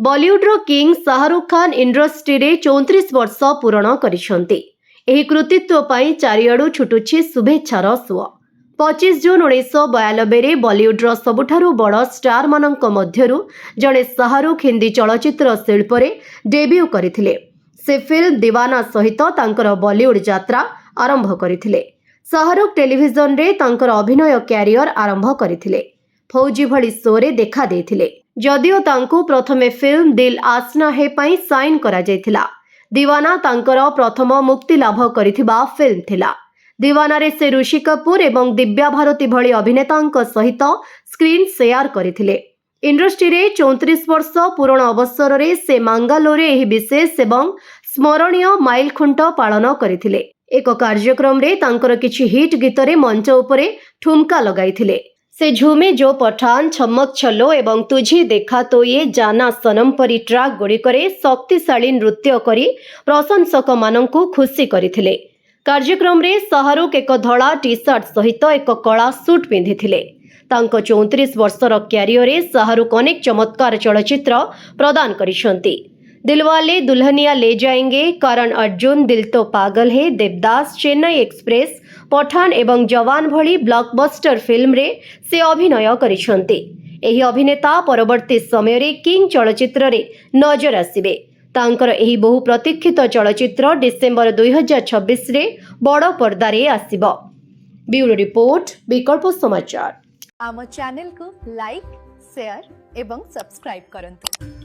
बॉलीवुडर king Shahrukh Khan industry रे 34 वर्ष पूरण करिसेंती। एही कृतित्व पई चारियाडू छुटुछि शुभेच्छार सुଅ। 25 जून 1992 रे बॉलीवुडर सबुठारु बड़ स्टार मानक मध्यरु जड़े शाहरुख हिंदी चलचित्र शिल्प रे डेब्यू करथिले। से फिल्म दीवाना सहित तांकर बॉलीवुड यात्रा आरंभ करथिले। शाहरुख टेलीविजन रे तांकर अभिनय कैरियर आरंभ करथिले। फौजी भली शो रे देखा देथिले। जदिओ तांकु प्रथमे फिल्म दिल आशना है पई साइन करा जायथिला। दीवाना तांकर प्रथम मुक्ति लाभ करिथिबा फिल्म थिला। दीवाना रे से ऋषि कपूर एवं दिव्या भारती भली अभिनेतांक सहित स्क्रीन शेयर करथिले। इंडस्ट्री रे 34 वर्ष पूर्ण अवसर रे से मांगालोरे एही विशेष एवं स्मरणीय माइल खुंट पालन करथिले। एक कार्यक्रम रे तांकर किछि हिट गीत रे मंच उपरे ठुमका लगाइथिले। से झूमे जो पठान, छमक छल्लो एवं तुझे देखा तो ये जाना सनम परी ट्रैक गुड़िकरे शक्तिशाली नृत्य करी प्रशंसक मानंकु खुशी करिथिले। कार्यक्रम रे शाहरुख एक धड़ा टी शर्ट सहित एक कला सूट पिंधिथिले। तांको 34 वर्षर क्यारियर रे शाहरुख अनेक चमत्कार चलचित्र प्रदान करिसंती। दिलवाले दुल्हनिया ले जाएंगे, करण अर्जुन, दिल तो पागल है, देवदास, चेन्नई एक्सप्रेस, पठान एवं जवान भली ब्लॉकबस्टर फिल्म रे से अभिनय करिसंती। एही अभिनेता परवर्ती समय रे किंग चलचित्र रे नजर आसिबे। तांकर एही बहु प्रतीक्षित चलचित्र डिसेंबर 2026 रे बड़ पर्दा रे आसिबो। ब्यूरो रिपोर्ट, विकल्प समाचार। आम चैनल को लाइक, शेयर एवं सब्सक्राइब करंतु।